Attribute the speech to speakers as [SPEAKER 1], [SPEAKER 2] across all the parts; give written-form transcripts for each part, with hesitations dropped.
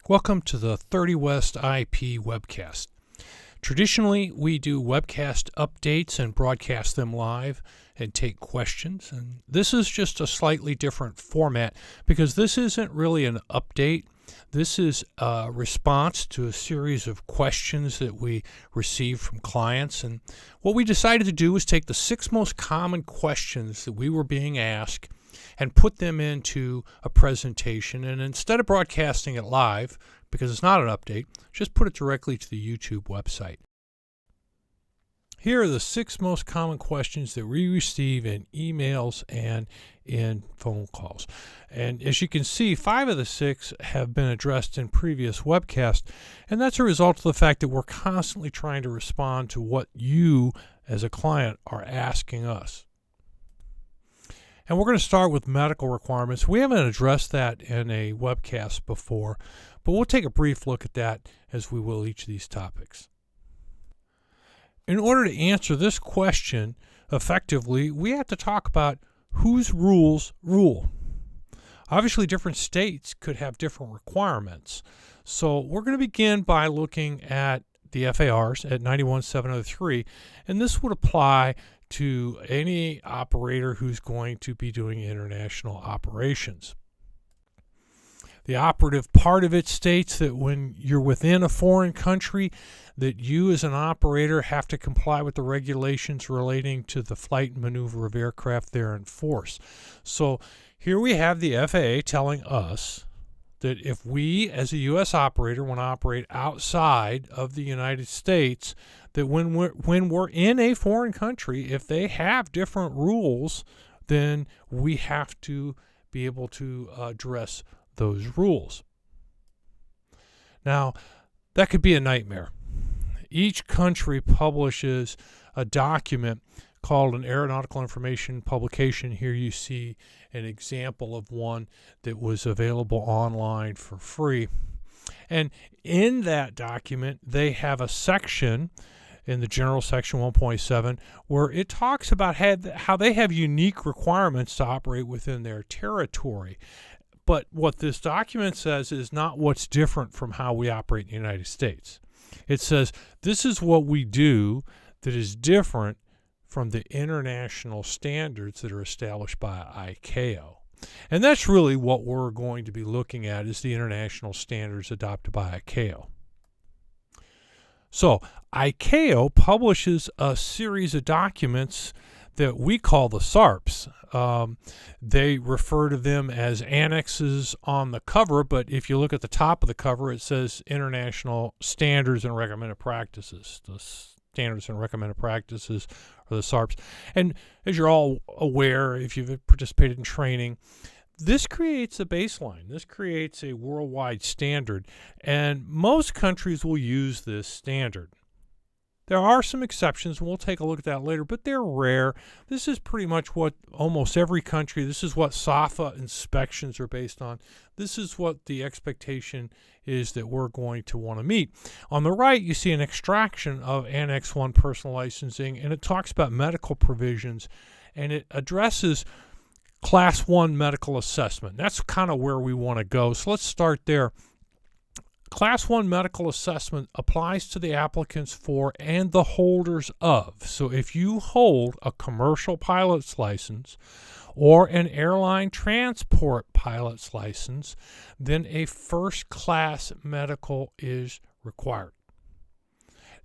[SPEAKER 1] Welcome to the 30 West IP Webcast. Traditionally, we do webcast updates and broadcast them live and take questions. And this is just a slightly different format because this isn't really an update. This is a response to a series of questions that we received from clients. And what we decided to do was take the 6 most common questions that we were being asked and put them into a presentation. And instead of broadcasting it live, because it's not an update, just put it directly to the YouTube website. Here are the 6 most common questions that we receive in emails and in phone calls. And as you can see, 5 of the 6 have been addressed in previous webcasts, and that's a result of the fact that we're constantly trying to respond to what you as a client are asking us. And we're going to start with medical requirements. We haven't addressed that in a webcast before, but we'll take a brief look at that as we will each of these topics. In order to answer this question effectively, we have to talk about whose rules rule. Obviously, different states could have different requirements. So we're going to begin by looking at the FARs at 91703, and this would apply to any operator who's going to be doing international operations. The operative part of it states that when you're within a foreign country, that you as an operator have to comply with the regulations relating to the flight and maneuver of aircraft there in force. So here we have the FAA telling us that if we as a U.S. operator want to operate outside of the United States, that when we're in a foreign country, if they have different rules, then we have to be able to address those rules. Now, that could be a nightmare. Each country publishes a document called an aeronautical information publication. Here you see an example of one that was available online for free. And in that document, they have a section in the general section 1.7 where it talks about how they have unique requirements to operate within their territory. But what this document says is not what's different from how we operate in the United States. It says this is what we do that is different from the international standards that are established by ICAO. And that's really what we're going to be looking at, is the international standards adopted by ICAO. So ICAO publishes a series of documents that we call the SARPs. They refer to them as annexes on the cover, but if you look at the top of the cover, it says International Standards and Recommended Practices. The Standards and Recommended Practices are the SARPs. And as you're all aware, if you've participated in training, this creates a baseline. This creates a worldwide standard, and most countries will use this standard. There are some exceptions, and we'll take a look at that later, but they're rare. This is pretty much what almost every country, this is what SAFA inspections are based on. This is what the expectation is that we're going to want to meet. On the right, you see an extraction of Annex 1 personal licensing, and it talks about medical provisions, and it addresses Class 1 medical assessment. That's kind of where we want to go, so let's start there. Class 1 medical assessment applies to the applicants for and the holders of. So if you hold a commercial pilot's license or an airline transport pilot's license, then a first-class medical is required.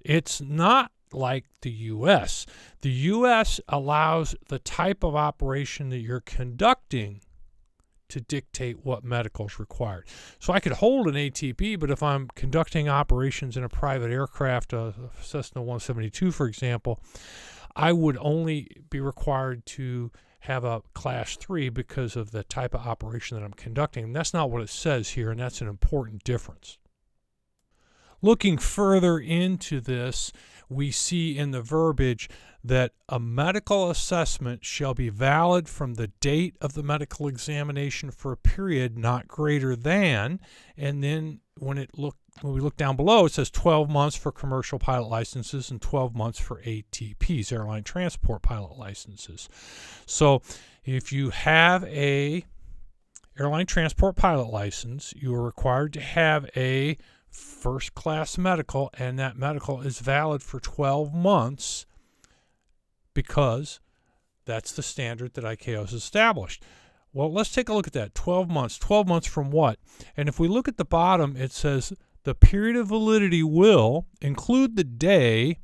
[SPEAKER 1] It's not like the U.S. The U.S. allows the type of operation that you're conducting to dictate what medical is required. So I could hold an ATP, but if I'm conducting operations in a private aircraft, a Cessna 172, for example, I would only be required to have a Class 3 because of the type of operation that I'm conducting. And that's not what it says here, and that's an important difference. Looking further into this, we see in the verbiage that a medical assessment shall be valid from the date of the medical examination for a period not greater than, and then when we look down below, it says 12 months for commercial pilot licenses and 12 months for ATPs, airline transport pilot licenses. So if you have a airline transport pilot license, you are required to have a first-class medical, and that medical is valid for 12 months because that's the standard that ICAO has established. Well, let's take a look at that. 12 months. 12 months from what? And if we look at the bottom, it says the period of validity will include the day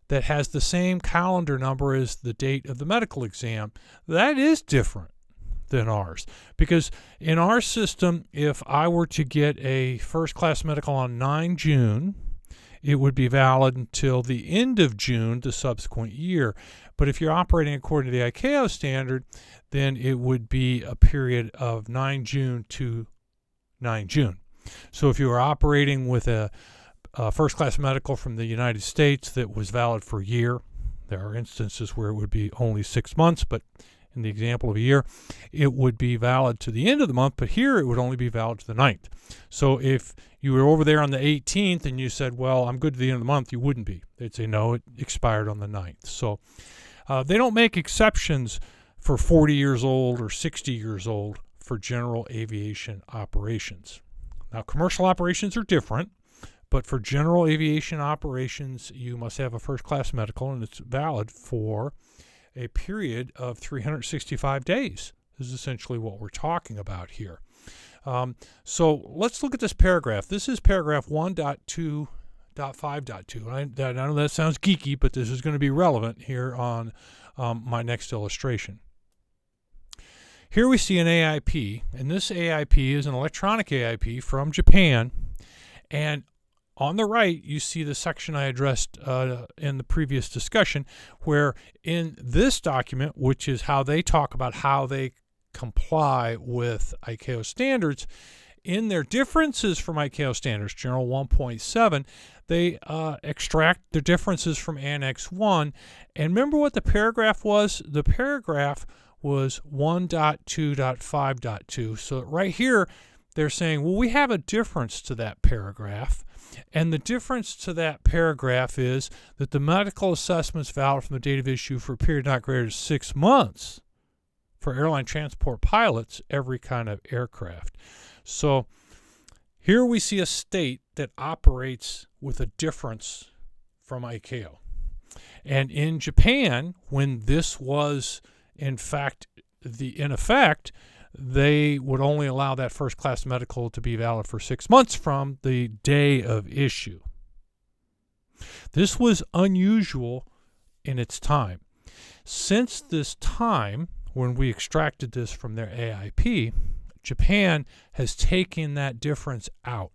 [SPEAKER 1] that has the same calendar number as the date of the medical exam. That is different than ours, because in our system, if I were to get a first-class medical on 9 June, it would be valid until the end of June the subsequent year. But if you're operating according to the ICAO standard, then it would be a period of 9 June to 9 June. So if you were operating with a first-class medical from the United States that was valid for a year, there are instances where it would be only 6 months, but in the example of a year, it would be valid to the end of the month, but here it would only be valid to the 9th. So if you were over there on the 18th and you said, well, I'm good to the end of the month, you wouldn't be. They'd say, no, it expired on the 9th. So they don't make exceptions for 40 years old or 60 years old for general aviation operations. Now, commercial operations are different, but for general aviation operations, you must have a first-class medical, and it's valid for a period of 365 days. This is essentially what we're talking about here. So let's look at this paragraph. This is paragraph 1.2.5.2. I know that sounds geeky, but this is going to be relevant here on my next illustration. Here we see an AIP, and this AIP is an electronic AIP from Japan, and on the right, you see the section I addressed in the previous discussion, where in this document, which is how they talk about how they comply with ICAO standards, in their differences from ICAO standards, General 1.7, they extract the differences from Annex 1. And remember what the paragraph was? The paragraph was 1.2.5.2. So right here, they're saying, well, we have a difference to that paragraph. And the difference to that paragraph is that the medical assessment is valid from the date of issue for a period not greater than 6 months for airline transport pilots, every kind of aircraft. So here we see a state that operates with a difference from ICAO. And in Japan, when this was in effect, they would only allow that first-class medical to be valid for 6 months from the day of issue. This was unusual in its time. Since this time, when we extracted this from their AIP, Japan has taken that difference out.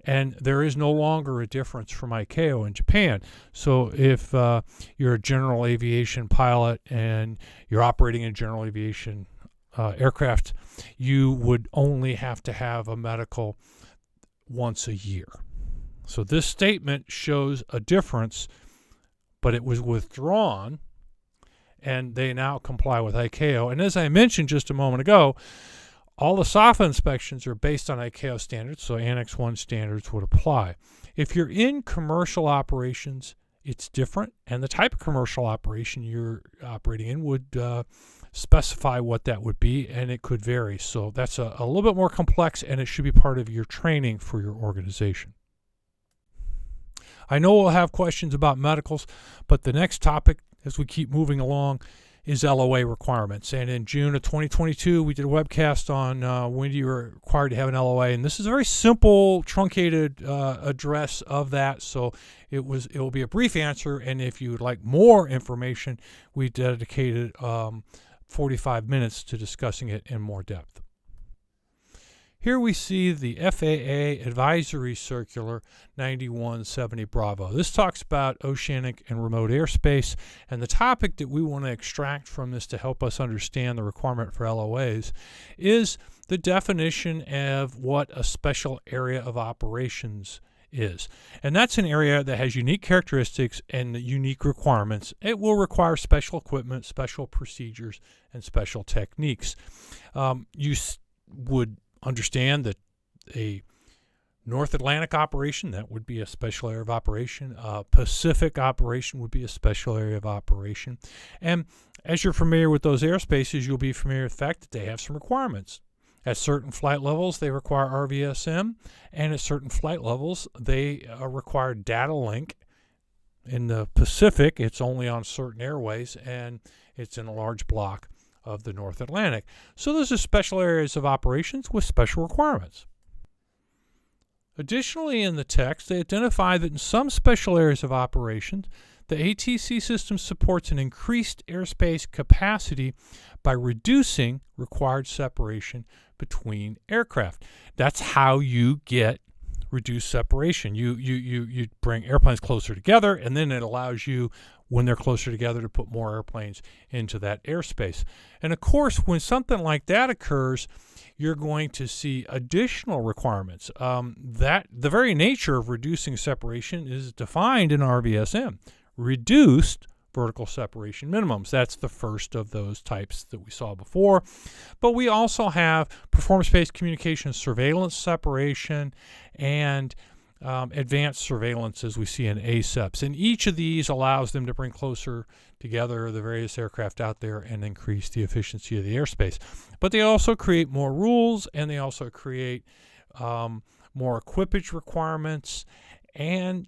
[SPEAKER 1] And there is no longer a difference from ICAO in Japan. So if you're a general aviation pilot and you're operating in general aviation aircraft, you would only have to have a medical once a year. So this statement shows a difference, but it was withdrawn, and they now comply with ICAO. And as I mentioned just a moment ago, all the SAFA inspections are based on ICAO standards, so Annex 1 standards would apply. If you're in commercial operations, it's different, and the type of commercial operation you're operating in would specify what that would be, and it could vary. So that's a little bit more complex, and it should be part of your training for your organization. I know we'll have questions about medicals, but the next topic, as we keep moving along, is LOA requirements. And in June of 2022, we did a webcast on when you're required to have an LOA. And this is a very simple, truncated address of that. So it will be a brief answer. And if you would like more information, we dedicated 45 minutes to discussing it in more depth. Here we see the FAA Advisory Circular 9170 Bravo. This talks about oceanic and remote airspace, and the topic that we want to extract from this to help us understand the requirement for LOAs is the definition of what a special area of operations is. And that's an area that has unique characteristics and unique requirements. It will require special equipment, special procedures, and special techniques. You would understand that a North Atlantic operation, that would be a special area of operation. Pacific operation would be a special area of operation. And as you're familiar with those airspaces, you'll be familiar with the fact that they have some requirements. At certain flight levels, they require RVSM, and at certain flight levels, they require data link. In the Pacific, it's only on certain airways, and it's in a large block of the North Atlantic. So those are special areas of operations with special requirements. Additionally, in the text, they identify that in some special areas of operations, the ATC system supports an increased airspace capacity by reducing required separation between aircraft. That's how you get reduced separation. You bring airplanes closer together, and then it allows you, when they're closer together, to put more airplanes into that airspace. And of course, when something like that occurs, you're going to see additional requirements. That the very nature of reducing separation is defined in RVSM, reduced vertical separation minimums. That's the first of those types that we saw before. But we also have performance-based communication surveillance separation and advanced surveillance, as we see in ASEPs. And each of these allows them to bring closer together the various aircraft out there and increase the efficiency of the airspace. But they also create more rules, and they also create more equipage requirements, and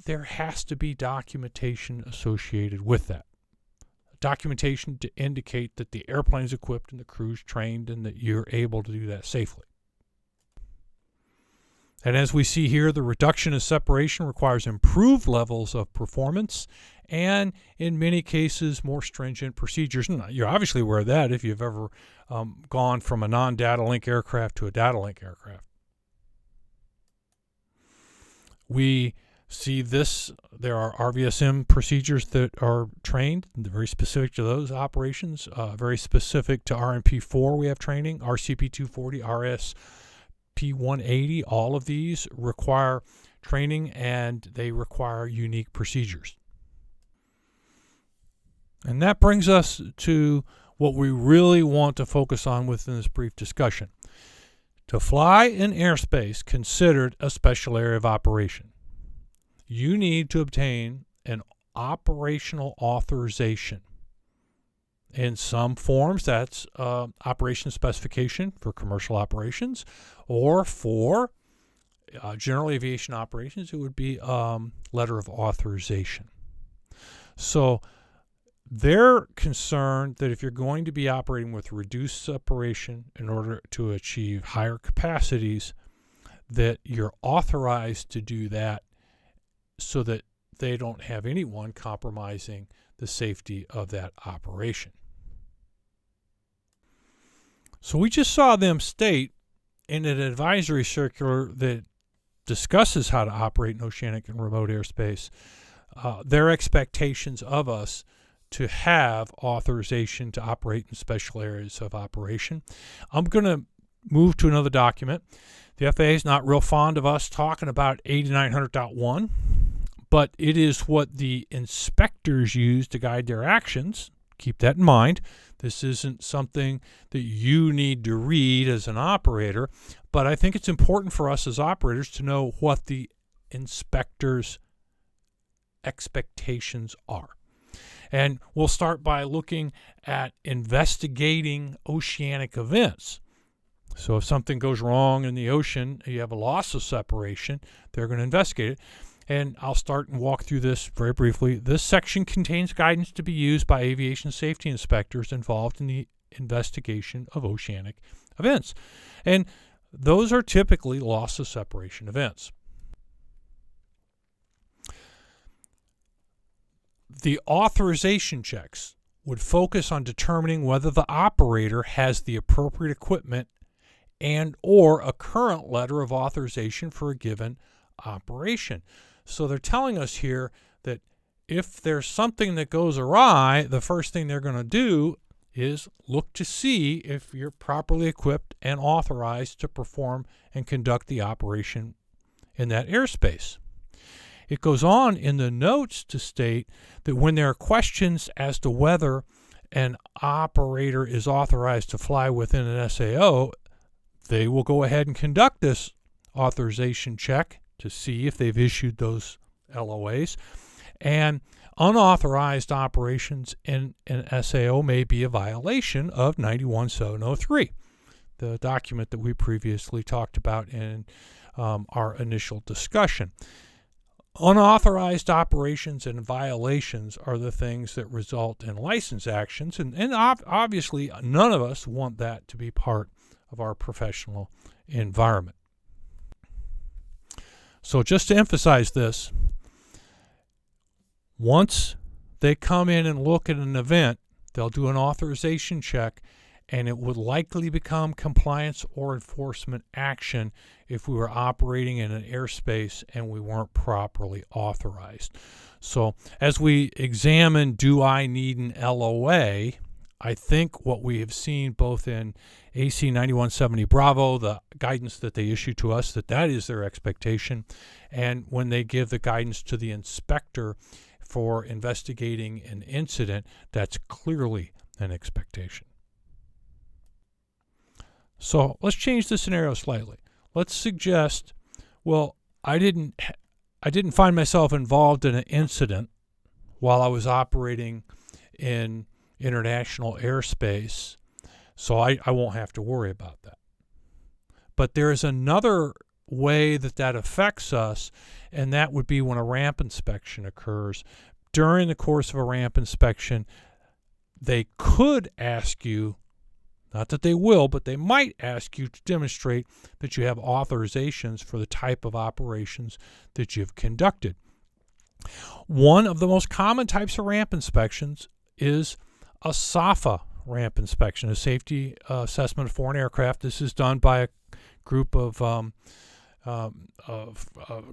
[SPEAKER 1] there has to be documentation associated with that. Documentation to indicate that the airplane's equipped and the crew's trained and that you're able to do that safely. And as we see here, the reduction of separation requires improved levels of performance and, in many cases, more stringent procedures. And you're obviously aware of that if you've ever gone from a non-data link aircraft to a data link aircraft. We see this. There are RVSM procedures that are trained, very specific to those operations, very specific to RMP4 we have training, RCP 240, RSP 180. All of these require training, and they require unique procedures. And that brings us to what we really want to focus on within this brief discussion. To fly in airspace considered a special area of operation, you need to obtain an operational authorization. In some forms, that's operation specification for commercial operations, or for general aviation operations, it would be letter of authorization. So they're concerned that if you're going to be operating with reduced separation in order to achieve higher capacities, that you're authorized to do that so that they don't have anyone compromising the safety of that operation. So we just saw them state in an advisory circular that discusses how to operate in oceanic and remote airspace, their expectations of us to have authorization to operate in special areas of operation. I'm going to move to another document. The FAA is not real fond of us talking about 8900.1, but it is what the inspectors use to guide their actions. Keep that in mind. This isn't something that you need to read as an operator, but I think it's important for us as operators to know what the inspectors' expectations are. And we'll start by looking at investigating oceanic events. So if something goes wrong in the ocean, you have a loss of separation, they're going to investigate it. And I'll start and walk through this very briefly. This section contains guidance to be used by aviation safety inspectors involved in the investigation of oceanic events. And those are typically loss of separation events. The authorization checks would focus on determining whether the operator has the appropriate equipment and or a current letter of authorization for a given operation. So they're telling us here that if there's something that goes awry, the first thing they're going to do is look to see if you're properly equipped and authorized to perform and conduct the operation in that airspace. It goes on in the notes to state that when there are questions as to whether an operator is authorized to fly within an SAO, they will go ahead and conduct this authorization check to see if they've issued those LOAs. And unauthorized operations in an SAO may be a violation of 91703. the document that we previously talked about in our initial discussion. Unauthorized operations and violations are the things that result in license actions, and obviously none of us want that to be part of our professional environment. So just to emphasize this, once they come in and look at an event, they'll do an authorization check, and it would likely become compliance or enforcement action if we were operating in an airspace and we weren't properly authorized. So as we examine, do I need an LOA, I think what we have seen both in AC 9170 Bravo, the guidance that they issue to us, that is their expectation, and when they give the guidance to the inspector for investigating an incident, that's clearly an expectation. So let's change the scenario slightly. Let's suggest, well, I didn't find myself involved in an incident while I was operating in international airspace, so I won't have to worry about that. But there's another way that affects us, and that would be when a ramp inspection occurs. During the course of a ramp inspection, they could ask you, not that they will, but they might ask you to demonstrate that you have authorizations for the type of operations that you've conducted. One of the most common types of ramp inspections is a SAFA ramp inspection, a safety assessment of foreign aircraft. This is done by a group of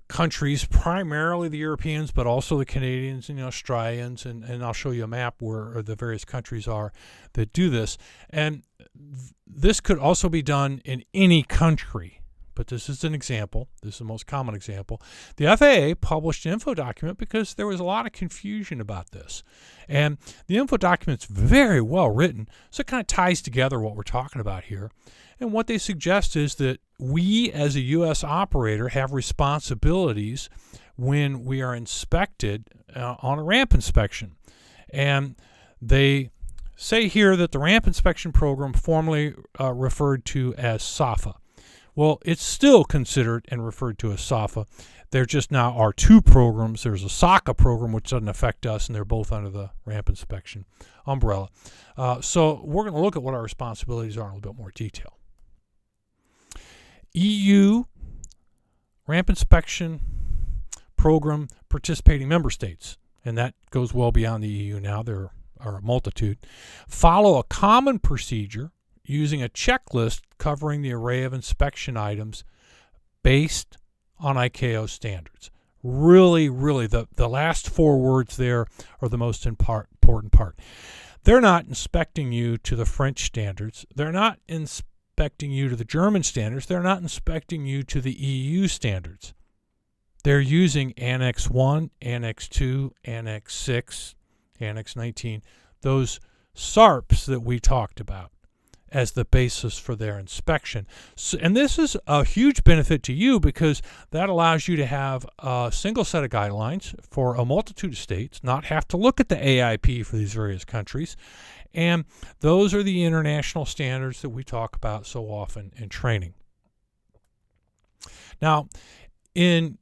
[SPEAKER 1] countries, primarily the Europeans, but also the Canadians and the Australians, and I'll show you a map where the various countries are that do this. And this could also be done in any country, but this is an example. This is the most common example. The FAA published an info document because there was a lot of confusion about this. And the info document's very well written, so it kind of ties together what we're talking about here. And what they suggest is that we as a U.S. operator have responsibilities when we are inspected on a ramp inspection. And they say here that the ramp inspection program formerly referred to as SAFA. Well, it's still considered and referred to as SAFA. There just now are two programs. There's a SACA program, which doesn't affect us, and they're both under the ramp inspection umbrella. So we're going to look at what our responsibilities are in a little bit more detail. EU ramp inspection program participating member states, and that goes well beyond the EU now. There are a multitude, follow a common procedure using a checklist covering the array of inspection items based on ICAO standards. Really, the last four words there are the most important part. They're not inspecting you to the French standards. They're not inspecting you to the German standards. They're not inspecting you to the EU standards. They're using Annex 1, Annex 2, Annex 6, Annex 19, those SARPs that we talked about as the basis for their inspection. So, and this is a huge benefit to you because that allows you to have a single set of guidelines for a multitude of states, not have to look at the AIP for these various countries. And those are the international standards that we talk about so often in training. Now, in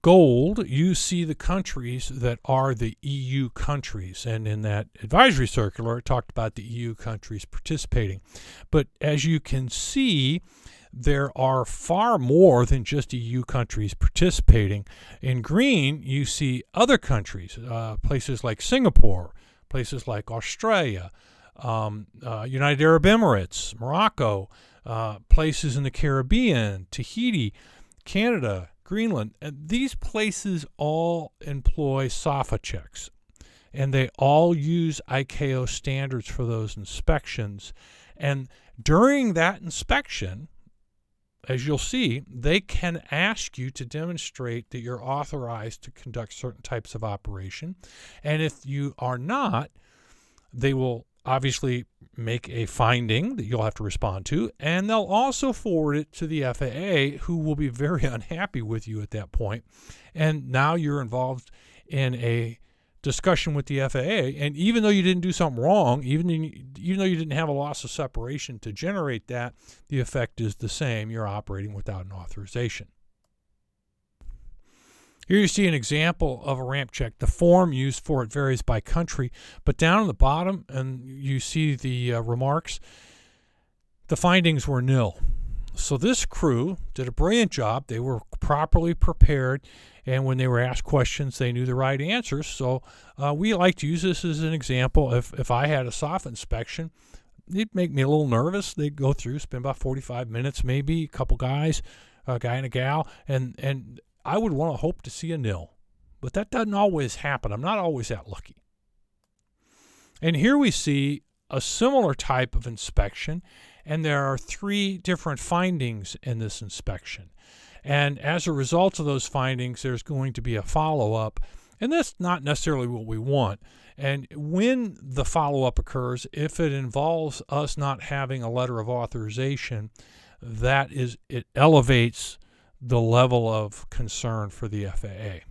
[SPEAKER 1] gold, you see the countries that are the EU countries, and in that advisory circular, it talked about the EU countries participating. But as you can see, there are far more than just EU countries participating. In green, you see other countries, places like Singapore, places like Australia, United Arab Emirates, Morocco, places in the Caribbean, Tahiti, Canada, Greenland. And these places all employ SAFA checks, and they all use ICAO standards for those inspections. And during that inspection, as you'll see, they can ask you to demonstrate that you're authorized to conduct certain types of operation. And if you are not, they will obviously make a finding that you'll have to respond to, and they'll also forward it to the FAA, who will be very unhappy with you at that point. And now you're involved in a discussion with the FAA, and even though you didn't do something wrong, even though you didn't have a loss of separation to generate that, the effect is the same. You're operating without an authorization. Here you see an example of a ramp check. The form used for it varies by country, but down at the bottom, and you see the remarks, the findings were nil. So this crew did a brilliant job. They were properly prepared, and when they were asked questions, they knew the right answers. So we like to use this as an example. If I had a SOF inspection, it'd make me a little nervous. They'd go through, spend about 45 minutes, maybe a couple guys, a guy and a gal, and I would want to hope to see a nil. But that doesn't always happen. I'm not always that lucky. And here we see a similar type of inspection, and there are 3 different findings in this inspection. And as a result of those findings, there's going to be a follow-up, and that's not necessarily what we want. And when the follow-up occurs, if it involves us not having a letter of authorization, it elevates the level of concern for the FAA.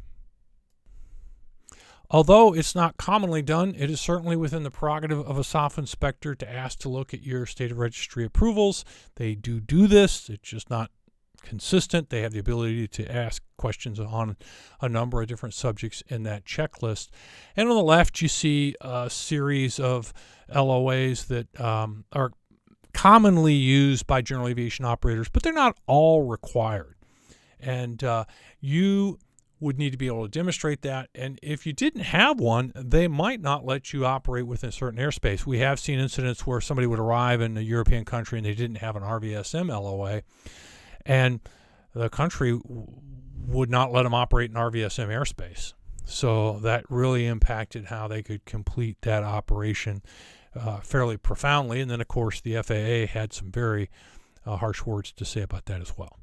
[SPEAKER 1] Although it's not commonly done, it is certainly within the prerogative of a SOF inspector to ask to look at your state of registry approvals. They do this. It's just not consistent. They have the ability to ask questions on a number of different subjects in that checklist. And on the left, you see a series of LOAs that are commonly used by general aviation operators, but they're not all required. And you would need to be able to demonstrate that. And if you didn't have one, they might not let you operate within a certain airspace. We have seen incidents where somebody would arrive in a European country and they didn't have an RVSM LOA, and the country would not let them operate in RVSM airspace. So that really impacted how they could complete that operation fairly profoundly. And then, of course, the FAA had some very harsh words to say about that as well.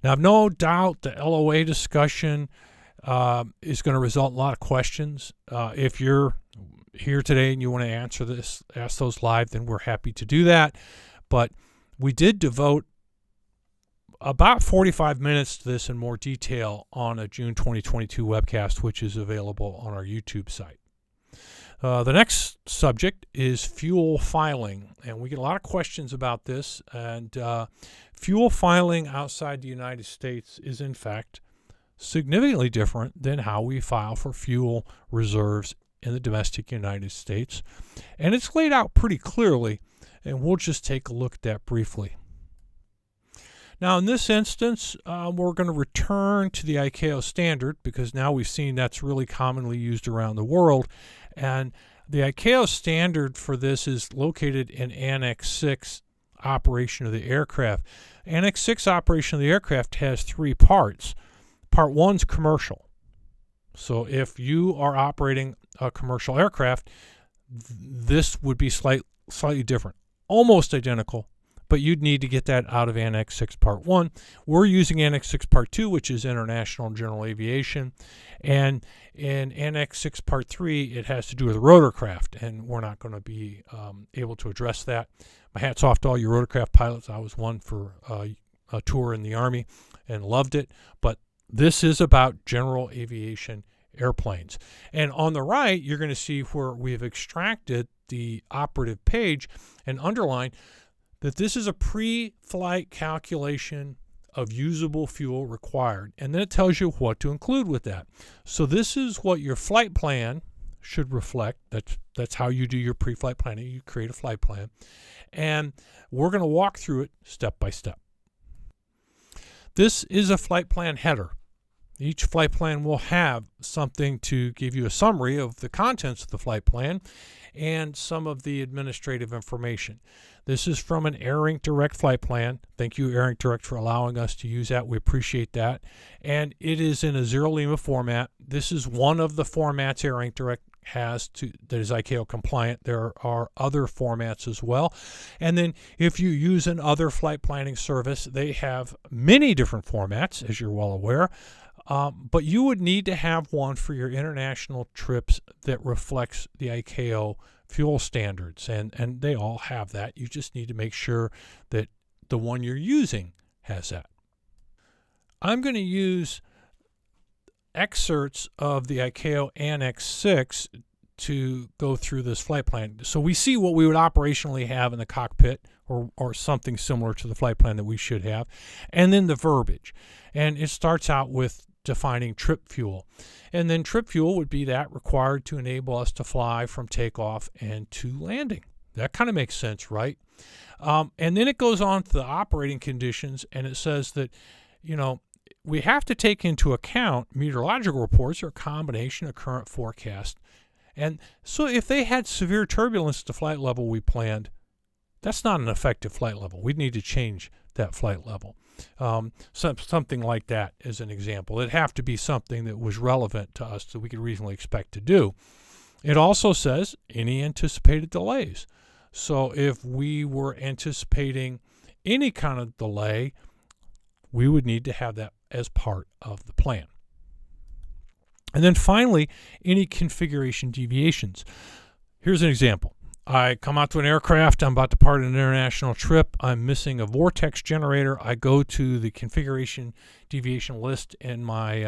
[SPEAKER 1] Now, I've no doubt the LOA discussion is going to result in a lot of questions. If you're here today and you want to ask those live, then we're happy to do that. But we did devote about 45 minutes to this in more detail on a June 2022 webcast, which is available on our YouTube site. The next subject is fuel filing, and we get a lot of questions about this. And fuel filing outside the United States is, in fact, significantly different than how we file for fuel reserves in the domestic United States. And it's laid out pretty clearly, and we'll just take a look at that briefly. Now, in this instance, we're going to return to the ICAO standard because now we've seen that's really commonly used around the world. And the ICAO standard for this is located in Annex 6, operation of the aircraft. Annex 6, operation of the aircraft, has 3 parts. Part 1 is commercial. So if you are operating a commercial aircraft, this would be slightly different. Almost identical, but you'd need to get that out of Annex 6 Part 1. We're using Annex 6 Part 2, which is International General Aviation. And in Annex 6 Part 3, it has to do with rotorcraft, and we're not going to be able to address that. My hat's off to all you rotorcraft pilots. I was one for a tour in the Army and loved it. But this is about general aviation airplanes. And on the right, you're going to see where we've extracted the operative page and underlined that this is a pre-flight calculation of usable fuel required. And then it tells you what to include with that. So this is what your flight plan should reflect. That's how you do your pre-flight planning. You create a flight plan. And we're going to walk through it step by step. This is a flight plan header. Each flight plan will have something to give you a summary of the contents of the flight plan and some of the administrative information. This is from an AirInc Direct flight plan. Thank you, AirInc Direct, for allowing us to use that. We appreciate that. And it is in a Zero Lima format. This is one of the formats AirInc Direct has that is ICAO compliant. There are other formats as well. And then if you use an other flight planning service, they have many different formats, as you're well aware. But you would need to have one for your international trips that reflects the ICAO fuel standards, and they all have that. You just need to make sure that the one you're using has that. I'm going to use excerpts of the ICAO Annex 6 to go through this flight plan. So we see what we would operationally have in the cockpit, or something similar to the flight plan that we should have, and then the verbiage. And it starts out with defining trip fuel. And then trip fuel would be that required to enable us to fly from takeoff and to landing. That kind of makes sense, right? And then it goes on to the operating conditions, and it says that, we have to take into account meteorological reports or a combination of current forecast. And so if they had severe turbulence at the flight level we planned, that's not an effective flight level. We'd need to change that flight level. Something like that as an example. It'd have to be something that was relevant to us that we could reasonably expect to do. It also says any anticipated delays. So if we were anticipating any kind of delay, we would need to have that as part of the plan. And then finally, any configuration deviations. Here's an example. I come out to an aircraft, I'm about to depart an international trip, I'm missing a vortex generator. I go to the configuration deviation list in my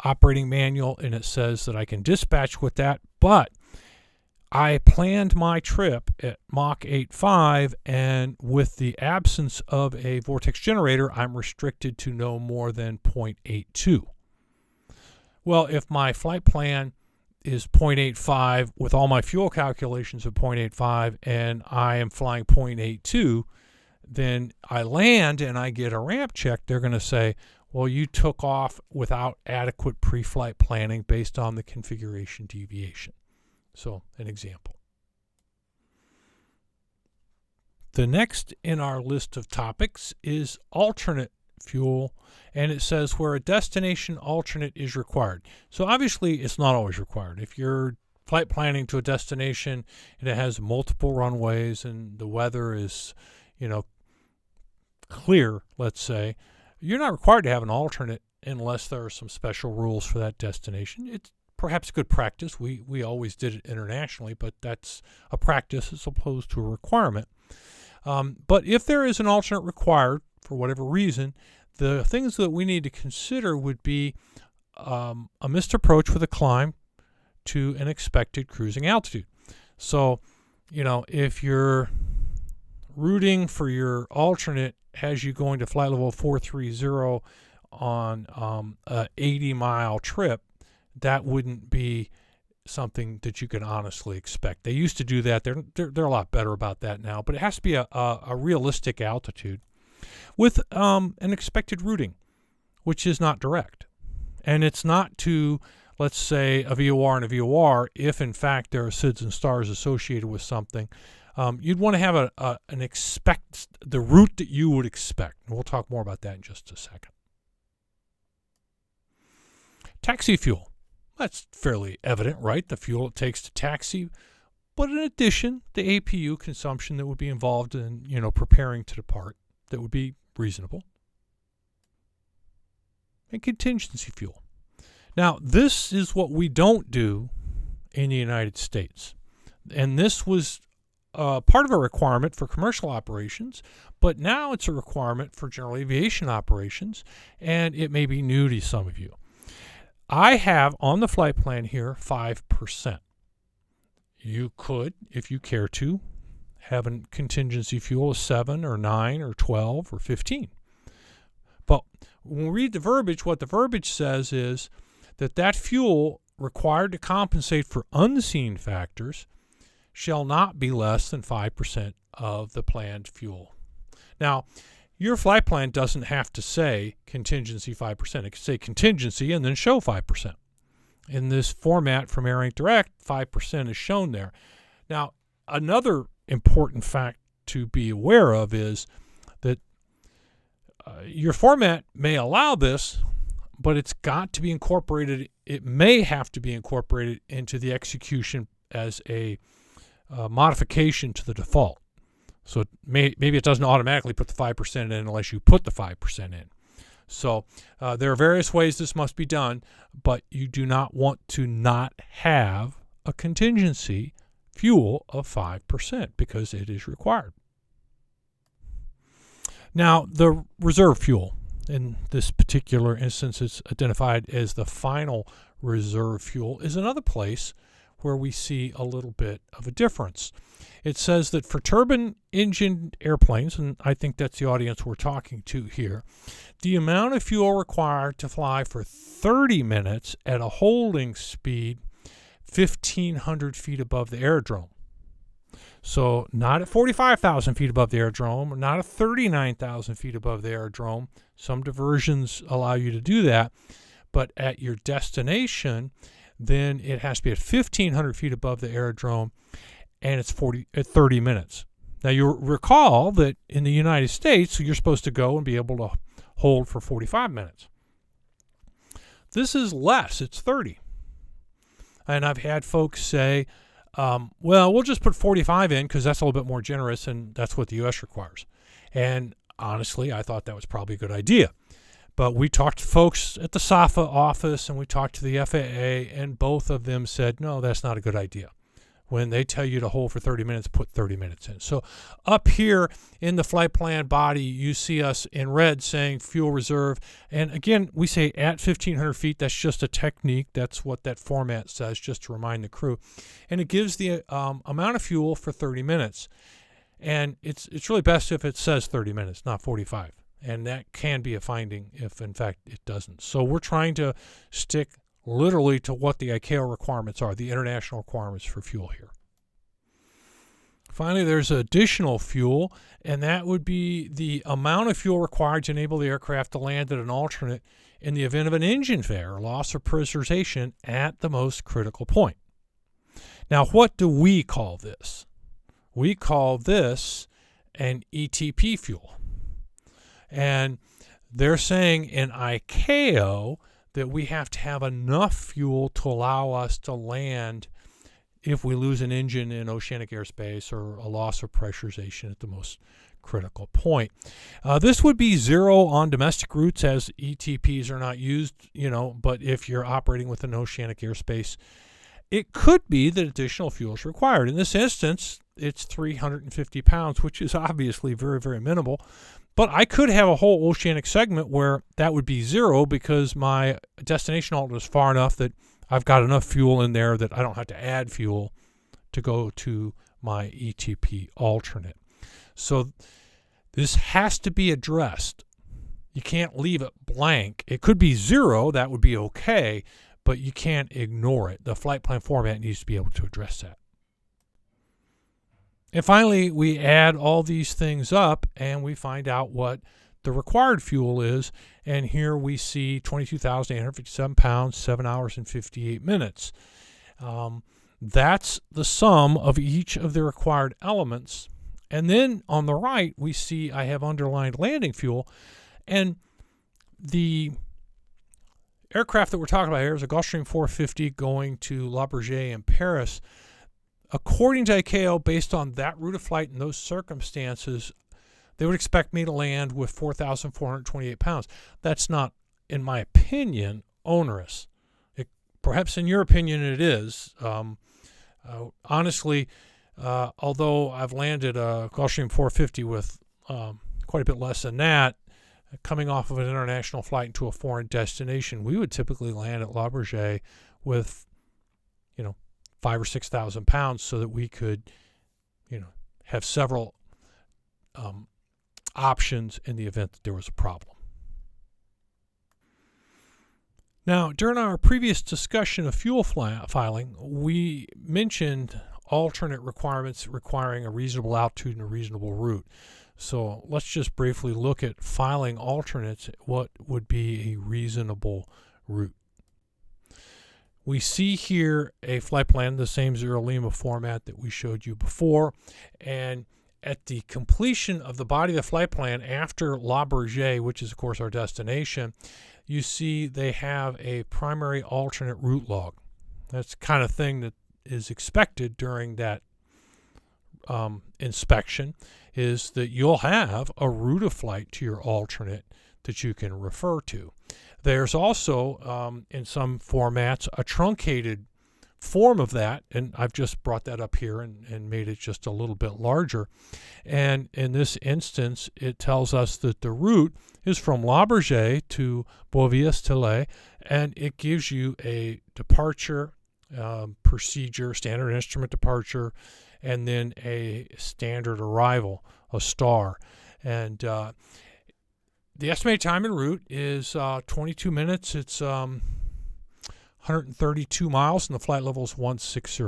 [SPEAKER 1] operating manual, and it says that I can dispatch with that, but I planned my trip at Mach 8.5, and with the absence of a vortex generator, I'm restricted to no more than 0.82. Well, if my flight plan is 0.85 with all my fuel calculations of 0.85 and I am flying 0.82, then I land and I get a ramp check. They're going to say, well, you took off without adequate pre-flight planning based on the configuration deviation. So, an example. The next in our list of topics is alternate fuel, and it says where a destination alternate is required. So obviously it's not always required. If you're flight planning to a destination and it has multiple runways and the weather is, clear, let's say, you're not required to have an alternate unless there are some special rules for that destination. It's perhaps good practice. We always did it internationally, but that's a practice as opposed to a requirement. But if there is an alternate required for whatever reason, the things that we need to consider would be a missed approach with a climb to an expected cruising altitude. So, if your routing for your alternate has you going to flight level 430 on a 80-mile trip, that wouldn't be something that you can honestly expect. They used to do that. They're a lot better about that now, but it has to be a realistic altitude with an expected routing, which is not direct. And it's not to, let's say, a VOR and a VOR if, in fact, there are SIDS and stars associated with something. You'd want to have the route that you would expect. And we'll talk more about that in just a second. Taxi fuel. That's fairly evident, right? The fuel it takes to taxi. But in addition, the APU consumption that would be involved in, preparing to depart, that would be reasonable. And contingency fuel. Now, this is what we don't do in the United States. And this was part of a requirement for commercial operations, but now it's a requirement for general aviation operations, and it may be new to some of you. I have on the flight plan here 5%. You could, if you care to, have a contingency fuel of 7 or 9 or 12 or 15. But when we read the verbiage, what the verbiage says is that fuel required to compensate for unseen factors shall not be less than 5% of the planned fuel. Now, your flight plan doesn't have to say contingency 5%. It could say contingency and then show 5%. In this format from AirInc Direct, 5% is shown there. Now, another important fact to be aware of is that your format may allow this, but it's got to be incorporated. It may have to be incorporated into the execution as a modification to the default. So maybe it doesn't automatically put the 5% in unless you put the 5% in. So there are various ways this must be done, but you do not want to not have a contingency fuel of 5% because it is required. Now, the reserve fuel. in this particular instance it's identified as the final reserve fuel, is another place where we see a little bit of a difference. It says that for turbine-engined airplanes, and I think that's the audience we're talking to here, the amount of fuel required to fly for 30 minutes at a holding speed 1,500 feet above the aerodrome. So not at 45,000 feet above the aerodrome, not at 39,000 feet above the aerodrome. Some diversions allow you to do that. But at your destination, then it has to be at 1,500 feet above the aerodrome, and it's 30 minutes. Now, you'll recall that in the United States, you're supposed to go and be able to hold for 45 minutes. This is less. It's 30. And I've had folks say, well, we'll just put 45 in because that's a little bit more generous, and that's what the U.S. requires. And honestly, I thought that was probably a good idea. But we talked to folks at the SAFA office, and we talked to the FAA, and both of them said, no, that's not a good idea. When they tell you to hold for 30 minutes, put 30 minutes in. So up here in the flight plan body, you see us in red saying fuel reserve. And again, we say at 1,500 feet. That's just a technique. That's what that format says, just to remind the crew. And it gives the amount of fuel for 30 minutes. And it's really best if it says 30 minutes, not 45. And that can be a finding if, in fact, it doesn't. So we're trying to stick literally to what the ICAO requirements are, the international requirements for fuel here. Finally, there's additional fuel, and that would be the amount of fuel required to enable the aircraft to land at an alternate in the event of an engine failure, loss, or pressurization at the most critical point. Now, what do we call this? We call this an ETP fuel. And they're saying in ICAO that we have to have enough fuel to allow us to land if we lose an engine in oceanic airspace or a loss of pressurization at the most critical point. This would be 0 on domestic routes, as ETPs are not used, but if you're operating within oceanic airspace, it could be that additional fuel is required. In this instance, it's 350 pounds, which is obviously very, very minimal. But I could have a whole oceanic segment where that would be 0 because my destination alternate is far enough that I've got enough fuel in there that I don't have to add fuel to go to my ETP alternate. So this has to be addressed. You can't leave it blank. It could be 0, that would be okay, but you can't ignore it. The flight plan format needs to be able to address that. And finally, we add all these things up and we find out what the required fuel is. And here we see 22,857 pounds, 7 hours and 58 minutes. That's the sum of each of the required elements. And then on the right, we see I have underlined landing fuel. And the aircraft that we're talking about here is a Gulfstream 450 going to Le Bourget in Paris. According to ICAO, based on that route of flight and those circumstances, they would expect me to land with 4,428 pounds. That's not, in my opinion, onerous. Perhaps in your opinion it is. Honestly, although I've landed a Gulfstream 450 with quite a bit less than that, coming off of an international flight into a foreign destination, we would typically land at Le Bourget with, 5,000 or 6,000 pounds so that we could, have several options in the event that there was a problem. Now, during our previous discussion of fuel filing, we mentioned alternate requirements requiring a reasonable altitude and a reasonable route. So let's just briefly look at filing alternates. What would be a reasonable route? We see here a flight plan, the same 0 Lima format that we showed you before. And at the completion of the body of the flight plan after Le Bourget, which is, of course, our destination, you see they have a primary alternate route log. That's the kind of thing that is expected during that inspection, is that you'll have a route of flight to your alternate that you can refer to. There's also, in some formats, a truncated form of that, and I've just brought that up here and made it just a little bit larger. And in this instance, it tells us that the route is from Le Bourget to Beauvais-Tillet, and it gives you a departure procedure, standard instrument departure, and then a standard arrival, a star. And the estimated time en route is 22 minutes. It's 132 miles, and the flight level is 160.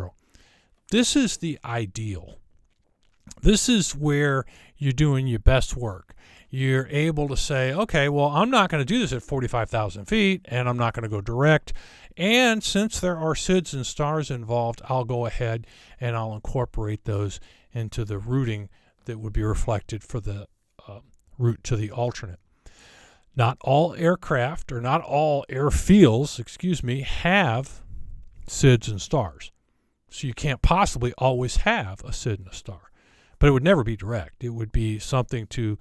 [SPEAKER 1] This is the ideal. This is where you're doing your best work. You're able to say, okay, well, I'm not going to do this at 45,000 feet, and I'm not going to go direct. And since there are SIDS and stars involved, I'll go ahead and I'll incorporate those into the routing that would be reflected for the route to the alternate. Not all aircraft, or not all airfields, have SIDS and stars. So you can't possibly always have a SID and a star. But it would never be direct. It would be something to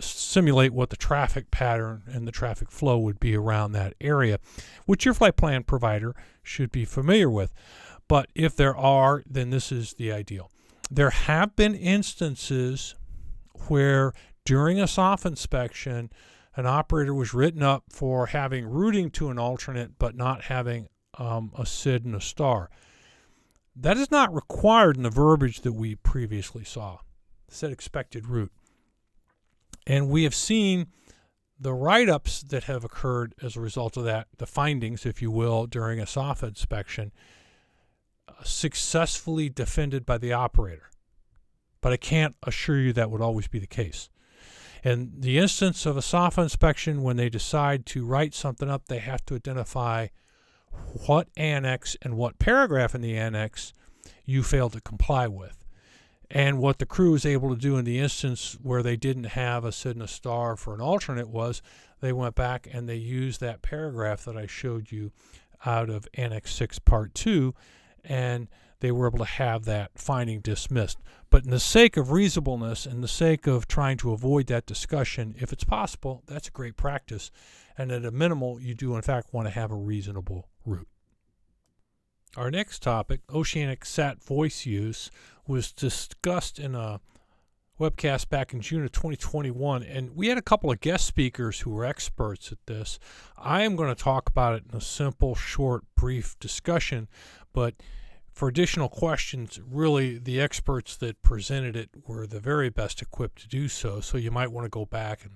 [SPEAKER 1] simulate what the traffic pattern and the traffic flow would be around that area, which your flight plan provider should be familiar with. But if there are, then this is the ideal. There have been instances where during a SOF inspection, an operator was written up for having routing to an alternate but not having a SID and a star. That is not required in the verbiage that we previously saw. It said expected route. And we have seen the write-ups that have occurred as a result of that, the findings, if you will, during a SOF inspection, successfully defended by the operator. But I can't assure you that would always be the case. In the instance of a SOF inspection, when they decide to write something up, they have to identify what annex and what paragraph in the annex you failed to comply with. And what the crew was able to do in the instance where they didn't have a SID and a star for an alternate was they went back and they used that paragraph that I showed you out of Annex 6 Part 2, and they were able to have that finding dismissed. But in the sake of reasonableness and the sake of trying to avoid that discussion, if it's possible, that's a great practice. And at a minimal, you do in fact want to have a reasonable route. Our next topic, Oceanic SAT voice use, was discussed in a webcast back in June of 2021, and we had a couple of guest speakers who were experts at this. I am going to talk about it in a simple, short, brief discussion, but for additional questions, really the experts that presented it were the very best equipped to do so, so you might want to go back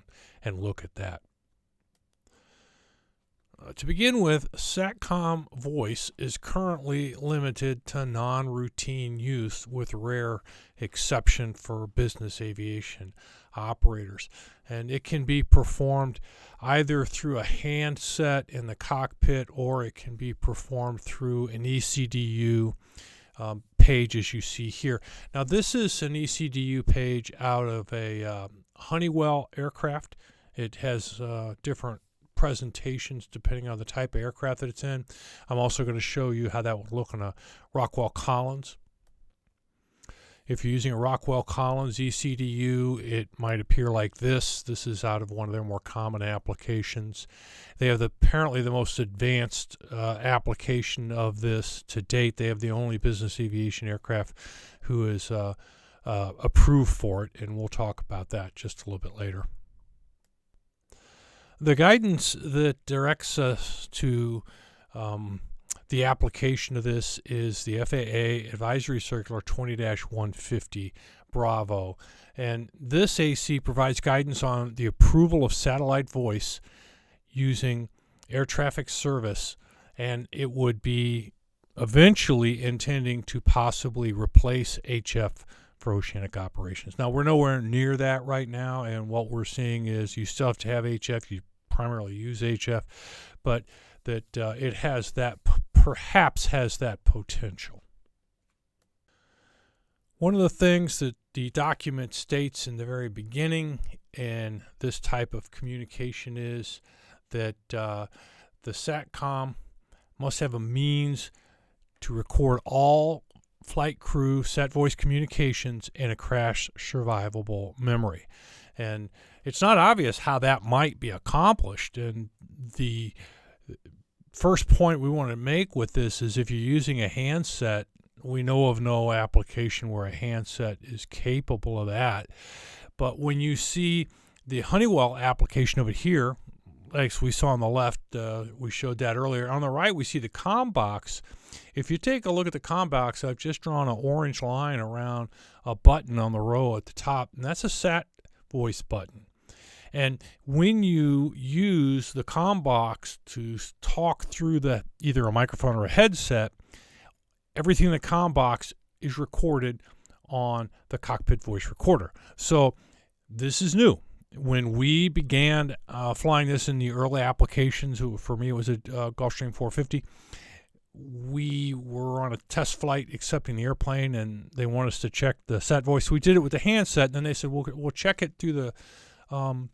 [SPEAKER 1] and look at that. To begin with, SATCOM voice is currently limited to non-routine use with rare exception for business aviation operators. And it can be performed either through a handset in the cockpit, or it can be performed through an ECDU page as you see here. Now this is an ECDU page out of a Honeywell aircraft. It has different presentations depending on the type of aircraft that it's in. I'm also going to show you how that would look on a Rockwell Collins. If you're using a Rockwell Collins ECDU, it might appear like this. This is out of one of their more common applications. They have apparently the most advanced application of this to date. They have the only business aviation aircraft who is approved for it, and we'll talk about that just a little bit later. The guidance that directs us to the application of this is the FAA Advisory Circular 20-150 Bravo. And this AC provides guidance on the approval of satellite voice using air traffic service, and it would be eventually intending to possibly replace HF for oceanic operations. Now, we're nowhere near that right now, and what we're seeing is you still have to have HF. You primarily use HF, but that it has that, perhaps has that potential. One of the things that the document states in the very beginning in this type of communication is that the SATCOM must have a means to record all flight crew SAT voice communications in a crash survivable memory. And it's not obvious how that might be accomplished, and the first point we want to make with this is if you're using a handset, we know of no application where a handset is capable of that. But when you see the Honeywell application over here, like we saw on the left, we showed that earlier. On the right, we see the COM box. If you take a look at the COM box, I've just drawn an orange line around a button on the row at the top, and that's a SATVOICE button. And when you use the COM box to talk through either a microphone or a headset, everything in the COM box is recorded on the cockpit voice recorder. So this is new. When we began flying this in the early applications, for me it was a Gulfstream 450, we were on a test flight accepting the airplane, and they wanted us to check the SATVOICE. We did it with the handset, and then they said, we'll check it through the COM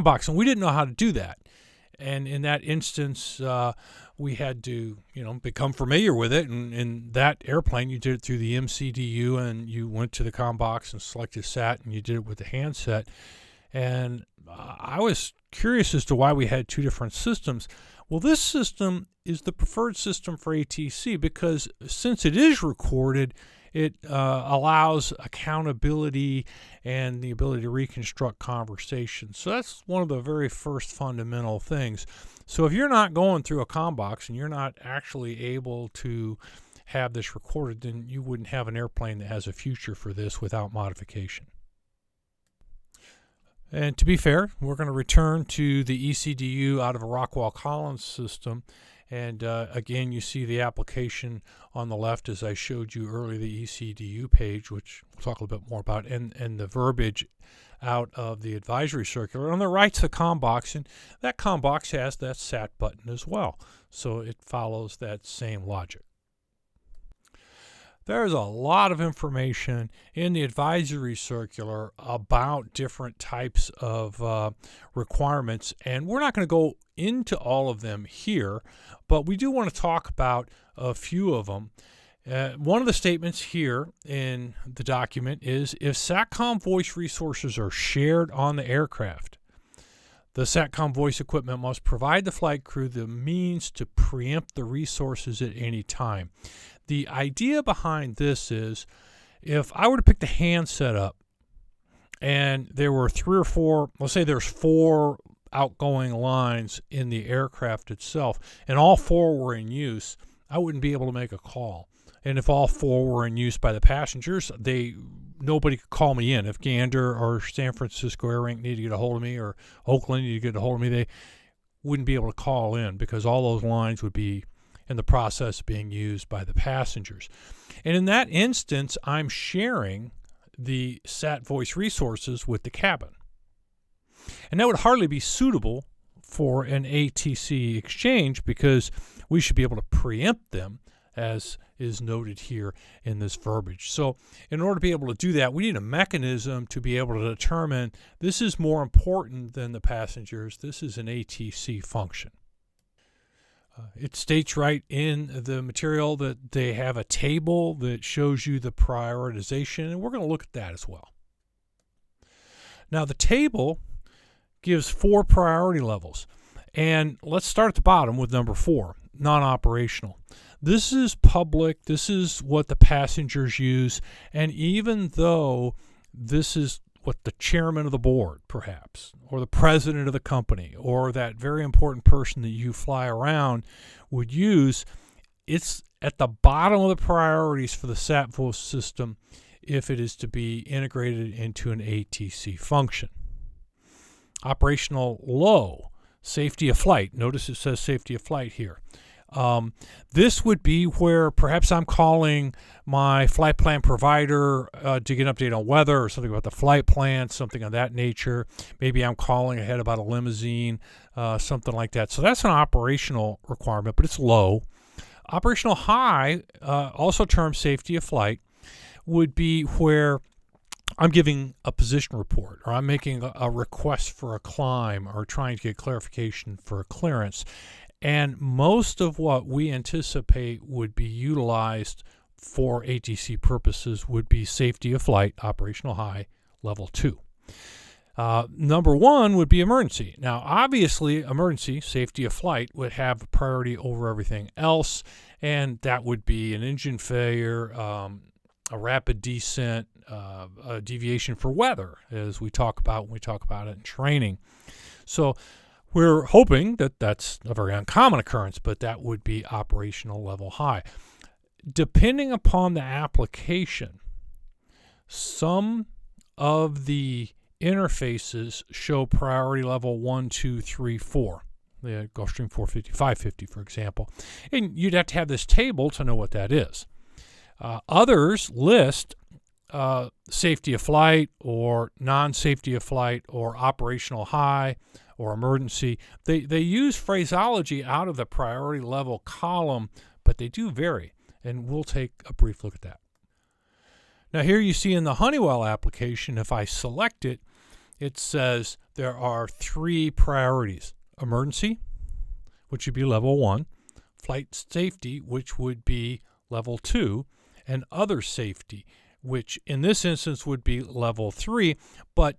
[SPEAKER 1] box, and we didn't know how to do that. And in that instance, we had to, become familiar with it. And in that airplane, you did it through the MCDU, and you went to the COM box and selected SAT, and you did it with the handset. And I was curious as to why we had two different systems. Well, this system is the preferred system for ATC because since it is recorded, it allows accountability and the ability to reconstruct conversations. So that's one of the very first fundamental things. So if you're not going through a COM box and you're not actually able to have this recorded, then you wouldn't have an airplane that has a future for this without modification. And to be fair, we're going to return to the ECDU out of a Rockwell Collins system. And again, you see the application on the left as I showed you earlier, the ECDU page, which we'll talk a little bit more about, and the verbiage out of the advisory circular. On the right's the COM box, and that COM box has that SAT button as well. So it follows that same logic. There's a lot of information in the advisory circular about different types of requirements, and we're not going to go into all of them here, but we do want to talk about a few of them. One of the statements here in the document is if SATCOM voice resources are shared on the aircraft, the SATCOM voice equipment must provide the flight crew the means to preempt the resources at any time. The idea behind this is if I were to pick the handset up and there were 3 or 4, let's say there's 4 outgoing lines in the aircraft itself, and all 4 were in use, I wouldn't be able to make a call. And if all 4 were in use by the passengers, nobody could call me in. If Gander or San Francisco AirRank needed to get a hold of me or Oakland needed to get a hold of me, they wouldn't be able to call in because all those lines would be in the process of being used by the passengers. And in that instance, I'm sharing the SATVOICE resources with the cabin. And that would hardly be suitable for an ATC exchange because we should be able to preempt them, as is noted here in this verbiage. So in order to be able to do that, we need a mechanism to be able to determine this is more important than the passengers. This is an ATC function. It states right in the material that they have a table that shows you the prioritization, and we're going to look at that as well. Now, the table gives 4 priority levels, and let's start at the bottom with number 4, non-operational. This is public. This is what the passengers use, and even though this is what the chairman of the board, perhaps, or the president of the company, or that very important person that you fly around would use, it's at the bottom of the priorities for the SATVOICE system if it is to be integrated into an ATC function. Operational low, safety of flight. Notice it says safety of flight here. This would be where perhaps I'm calling my flight plan provider to get an update on weather or something about the flight plan, something of that nature. Maybe I'm calling ahead about a limousine, something like that. So that's an operational requirement, but it's low. Operational high, also termed safety of flight, would be where I'm giving a position report, or I'm making a request for a climb, or trying to get clarification for a clearance. And most of what we anticipate would be utilized for ATC purposes would be safety of flight, operational high, level 2. Number one would be emergency. Now, obviously, emergency, safety of flight, would have priority over everything else, and that would be an engine failure, a rapid descent, a deviation for weather, as we talk about when we talk about it in training. So we're hoping that that's a very uncommon occurrence, but that would be operational level high. Depending upon the application, some of the interfaces show priority level 1, 2, 3, 4. The Gulfstream 450, 550, for example. And you'd have to have this table to know what that is. Others list safety of flight or non-safety of flight or operational high or emergency. They use phraseology out of the priority level column, but they do vary, and we'll take a brief look at that. Now here you see in the Honeywell application, if I select it, it says there are 3 priorities: emergency, which would be level 1, flight safety, which would be level 2, and other safety, which in this instance would be level 3, but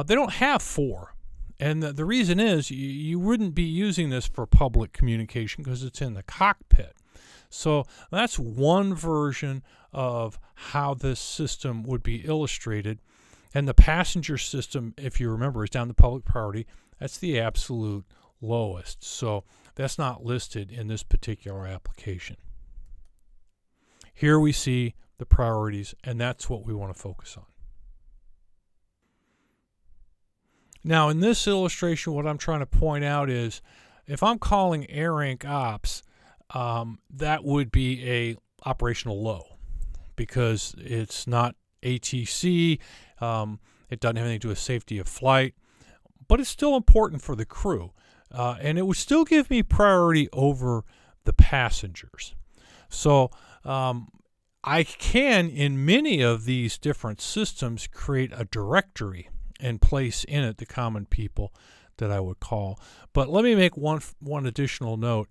[SPEAKER 1] they don't have 4. And the reason is you wouldn't be using this for public communication because it's in the cockpit. So that's one version of how this system would be illustrated. And the passenger system, if you remember, is down to public priority. That's the absolute lowest. So that's not listed in this particular application. Here we see the priorities, and that's what we want to focus on. Now, in this illustration, what I'm trying to point out is if I'm calling AirInc Ops, that would be a operational low because it's not ATC. It doesn't have anything to do with safety of flight, but it's still important for the crew. And it would still give me priority over the passengers. So I can, in many of these different systems, create a directory and place in it the common people that I would call. But let me make one additional note.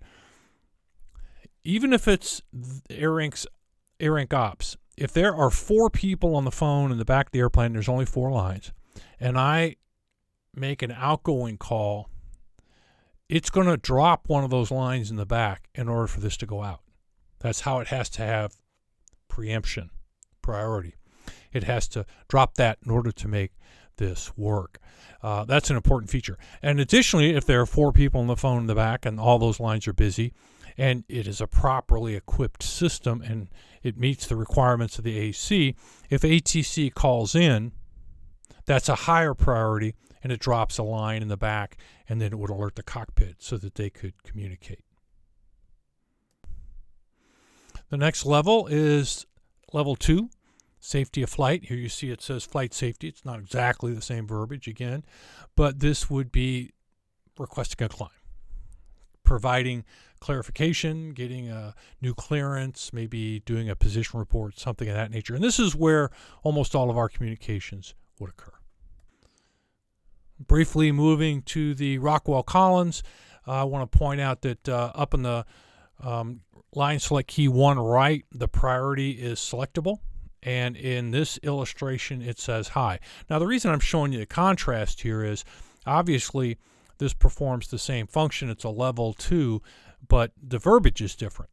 [SPEAKER 1] Even if it's AirInc Ops, if there are 4 people on the phone in the back of the airplane, there's only 4 lines, and I make an outgoing call, it's going to drop one of those lines in the back in order for this to go out. That's how it has to have preemption, priority. It has to drop that in order to make this work. That's an important feature. And additionally, if there are 4 people on the phone in the back and all those lines are busy, and it is a properly equipped system and it meets the requirements of the AC, if ATC calls in, that's a higher priority, and it drops a line in the back, and then it would alert the cockpit so that they could communicate. The next level is level 2, safety of flight. Here you see it says flight safety. It's not exactly the same verbiage again, but this would be requesting a climb, providing clarification, getting a new clearance, maybe doing a position report, something of that nature. And this is where almost all of our communications would occur. Briefly moving to the Rockwell Collins, I want to point out that up in the line select key 1 right, the priority is selectable. And in this illustration, it says high. Now, the reason I'm showing you the contrast here is obviously this performs the same function. It's a level 2, but the verbiage is different.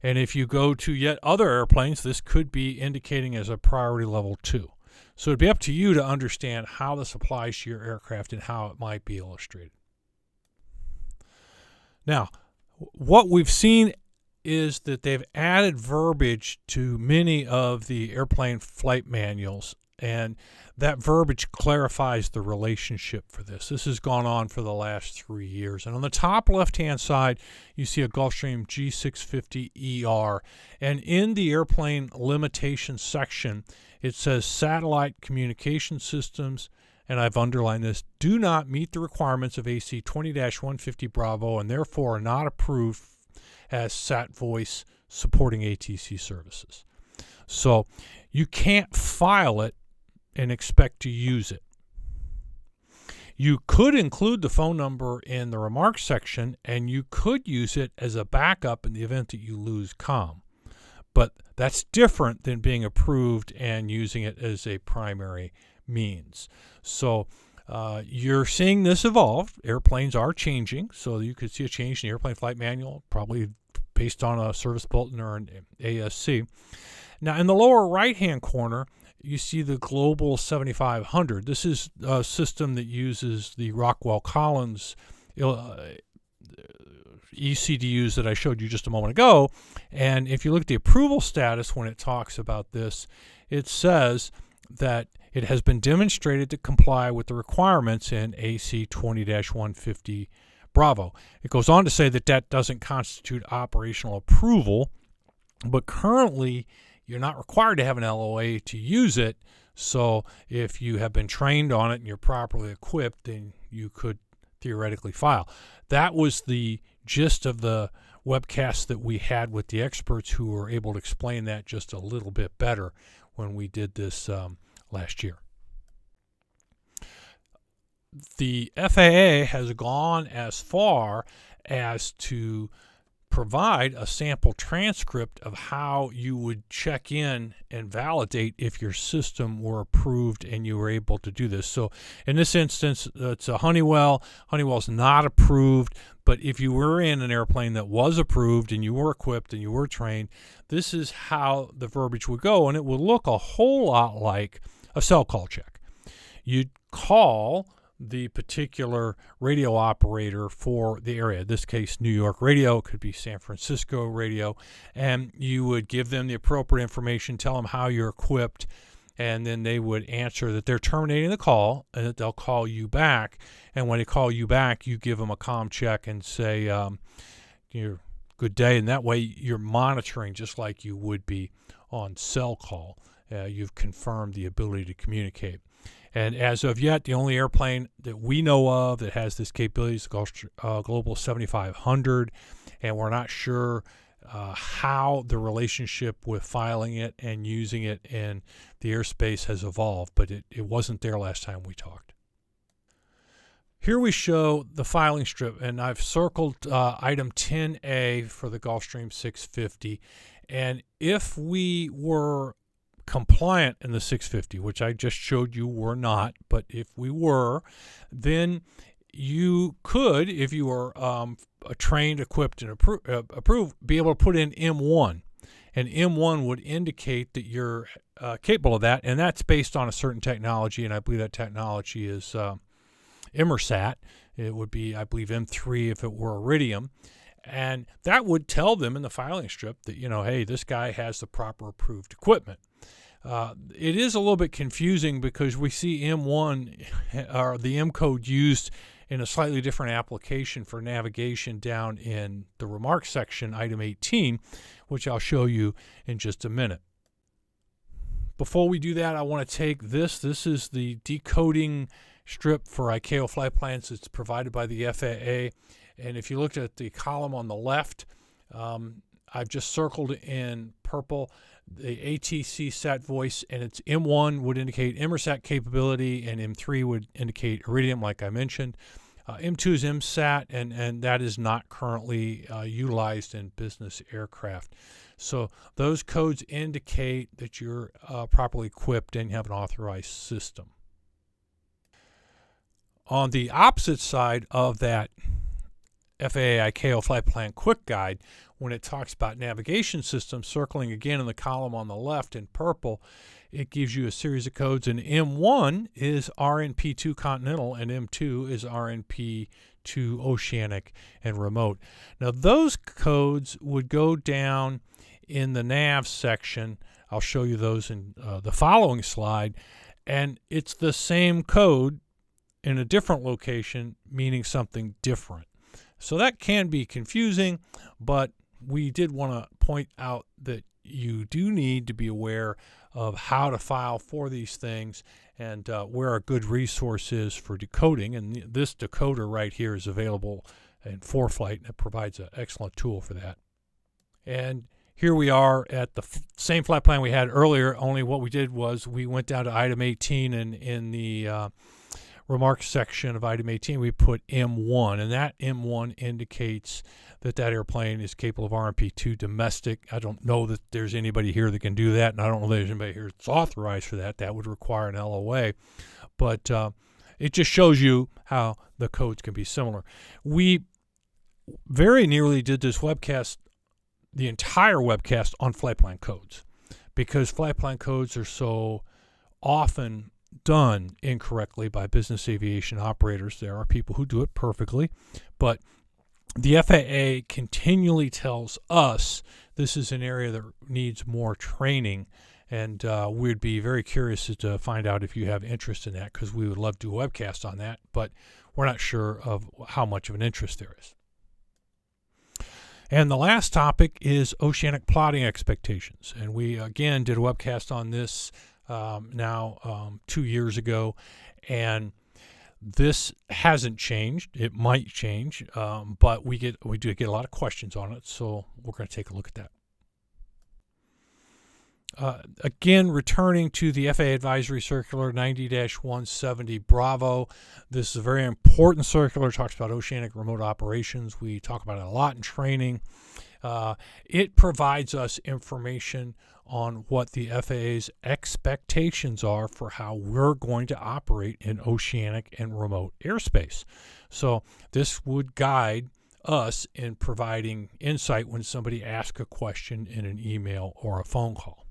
[SPEAKER 1] And if you go to yet other airplanes, this could be indicating as a priority level 2. So it'd be up to you to understand how this applies to your aircraft and how it might be illustrated. Now, what we've seen is that they've added verbiage to many of the airplane flight manuals, and that verbiage clarifies the relationship for this. This has gone on for the last 3 years. And on the top left-hand side, you see a Gulfstream G650ER. And in the airplane limitations section, it says satellite communication systems, and I've underlined this, do not meet the requirements of AC 20-150 Bravo and therefore are not approved as SATVOICE supporting ATC services. So you can't file it and expect to use it. You could include the phone number in the remarks section, and you could use it as a backup in the event that you lose comm. But that's different than being approved and using it as a primary means. So You're seeing this evolve. Airplanes are changing, so you could see a change in the airplane flight manual, probably based on a service bulletin or an ASC. Now, in the lower right-hand corner, you see the Global 7500. This is a system that uses the Rockwell-Collins ECDUs that I showed you just a moment ago. And if you look at the approval status when it talks about this, it says that it has been demonstrated to comply with the requirements in AC 20-150 Bravo. It goes on to say that that doesn't constitute operational approval, but currently you're not required to have an LOA to use it. So if you have been trained on it and you're properly equipped, then you could theoretically file. That was the gist of the webcast that we had with the experts who were able to explain that just a little bit better when we did this last year. The FAA has gone as far as to provide a sample transcript of how you would check in and validate if your system were approved and you were able to do this. So in this instance, it's a Honeywell. Honeywell's not approved, but if you were in an airplane that was approved and you were equipped and you were trained, this is how the verbiage would go, and it would look a whole lot like a cell call check. You'd call the particular radio operator for the area, in this case New York radio, it could be San Francisco radio, and you would give them the appropriate information, tell them how you're equipped, and then they would answer that they're terminating the call and that they'll call you back. And when they call you back, you give them a comm check and say, you're good day, and that way you're monitoring just like you would be on cell call. You've confirmed the ability to communicate. And as of yet, the only airplane that we know of that has this capability is the Global 7500, and we're not sure how the relationship with filing it and using it in the airspace has evolved, but it wasn't there last time we talked. Here we show the filing strip, and I've circled item 10A for the Gulfstream 650, and if we were compliant in the 650, which I just showed you we're not, but if we were, then you could, if you were trained, equipped, and approved, be able to put in M1. And M1 would indicate that you're capable of that, and that's based on a certain technology, and I believe that technology is SAT. It would be, I believe, M3 if it were Iridium. And that would tell them in the filing strip that, hey, this guy has the proper approved equipment. It is a little bit confusing because we see M1 or the M code used in a slightly different application for navigation down in the remarks section, item 18, which I'll show you in just a minute. Before we do that, I want to take this. This is the decoding strip for ICAO flight plans. It's provided by the FAA. And if you looked at the column on the left, I've just circled in purple the ATC SATVOICE, and it's M1 would indicate Inmarsat capability, and M3 would indicate Iridium, like I mentioned. M2 is MSAT, and that is not currently utilized in business aircraft. So those codes indicate that you're properly equipped and you have an authorized system. On the opposite side of that FAA ICAO Flight Plan Quick Guide, when it talks about navigation systems, circling again in the column on the left in purple, it gives you a series of codes, and M1 is RNP2 Continental and M2 is RNP2 Oceanic and Remote. Now those codes would go down in the nav section. I'll show you those in the following slide, and it's the same code in a different location, meaning something different. So that can be confusing, but we did want to point out that you do need to be aware of how to file for these things and where a good resource is for decoding. And this decoder right here is available in ForeFlight, and it provides an excellent tool for that. And here we are at the same flight plan we had earlier, only what we did was we went down to item 18, and in the remarks section of item 18, we put M1, and that M1 indicates that that airplane is capable of RMP2 domestic. I don't know that there's anybody here that can do that, and I don't know that there's anybody here that's authorized for that. That would require an LOA. But it just shows you how the codes can be similar. We very nearly did this webcast, the entire webcast, on flight plan codes, because flight plan codes are so often done incorrectly by business aviation operators. There are people who do it perfectly, but the FAA continually tells us this is an area that needs more training, and we'd be very curious to find out if you have interest in that, because we would love to do a webcast on that, but we're not sure of how much of an interest there is. And the last topic is oceanic plotting expectations, and we again did a webcast on this 2 years ago, and this hasn't changed. It might change, but we do get a lot of questions on it, so we're going to take a look at that. Again, returning to the FAA Advisory Circular 90-170 Bravo. This is a very important circular. It talks about oceanic remote operations. We talk about it a lot in training. It provides us information on what the FAA's expectations are for how we're going to operate in oceanic and remote airspace. So this would guide us in providing insight when somebody asks a question in an email or a phone call.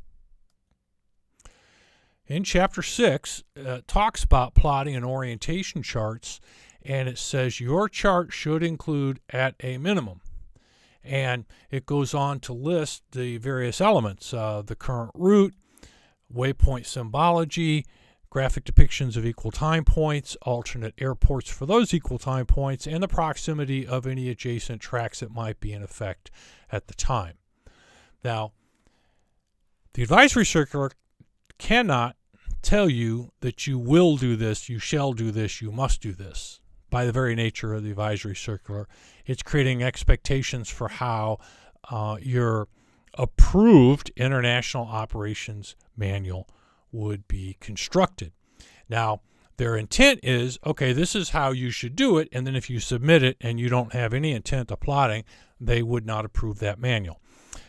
[SPEAKER 1] In Chapter 6, it talks about plotting and orientation charts, and it says your chart should include at a minimum. And it goes on to list the various elements, the current route, waypoint symbology, graphic depictions of equal time points, alternate airports for those equal time points, and the proximity of any adjacent tracks that might be in effect at the time. Now, the advisory circular cannot tell you that you will do this, you shall do this, you must do this. By the very nature of the advisory circular, it's creating expectations for how your approved international operations manual would be constructed. Now, their intent is, okay, this is how you should do it, and then if you submit it and you don't have any intent of plotting, they would not approve that manual.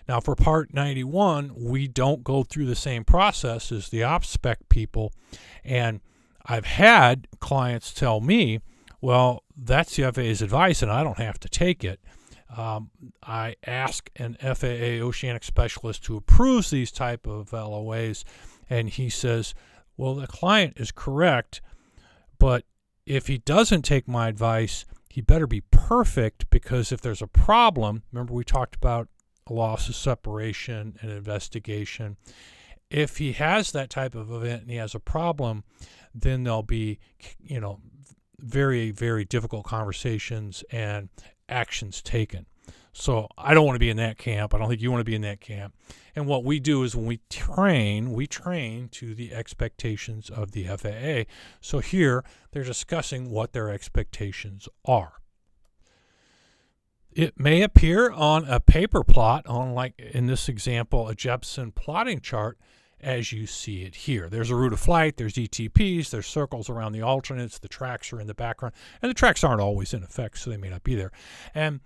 [SPEAKER 1] Now, for Part 91, we don't go through the same process as the ops spec people, and I've had clients tell me, well, that's the FAA's advice and I don't have to take it. I ask an FAA oceanic specialist who approves these type of LOAs, and he says, well, the client is correct, but if he doesn't take my advice, he better be perfect, because if there's a problem, remember we talked about a loss of separation and investigation. If he has that type of event and he has a problem, then there'll be, very, very difficult conversations and actions taken. So I don't want to be in that camp. I don't think you want to be in that camp. And what we do is when we train to the expectations of the FAA. So here they're discussing what their expectations are. It may appear on a paper plot, on, like in this example, a Jepson plotting chart, as you see it here. There's a route of flight, there's ETPs, there's circles around the alternates, the tracks are in the background, and the tracks aren't always in effect, so they may not be there. And,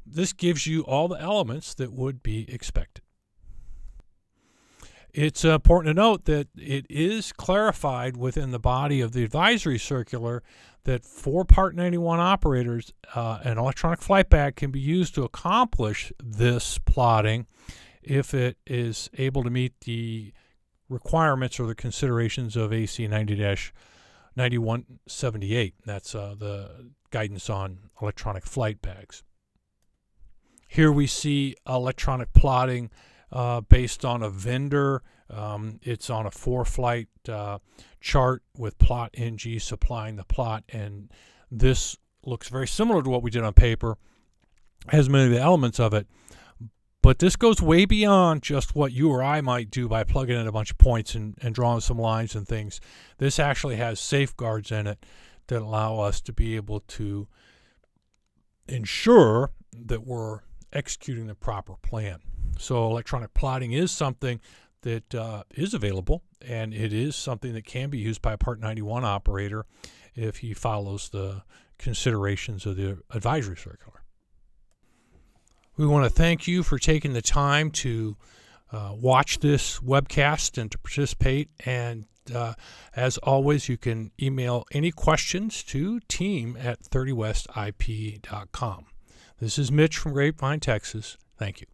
[SPEAKER 1] this gives you all the elements that would be expected. It's important to note that it is clarified within the body of the advisory circular that for Part 91 operators, an electronic flight bag can be used to accomplish this plotting if it is able to meet the requirements or the considerations of AC 90-9178. That's the guidance on electronic flight bags. Here we see electronic plotting based on a vendor. It's on a 4-flight chart with Plot NG supplying the plot, and this looks very similar to what we did on paper, has many of the elements of it. But this goes way beyond just what you or I might do by plugging in a bunch of points and drawing some lines and things. This actually has safeguards in it that allow us to be able to ensure that we're executing the proper plan. So electronic plotting is something that is available, and it is something that can be used by a Part 91 operator if he follows the considerations of the advisory circular. We want to thank you for taking the time to watch this webcast and to participate, and as always, you can email any questions to team@30westip.com. This is Mitch from Grapevine, Texas. Thank you.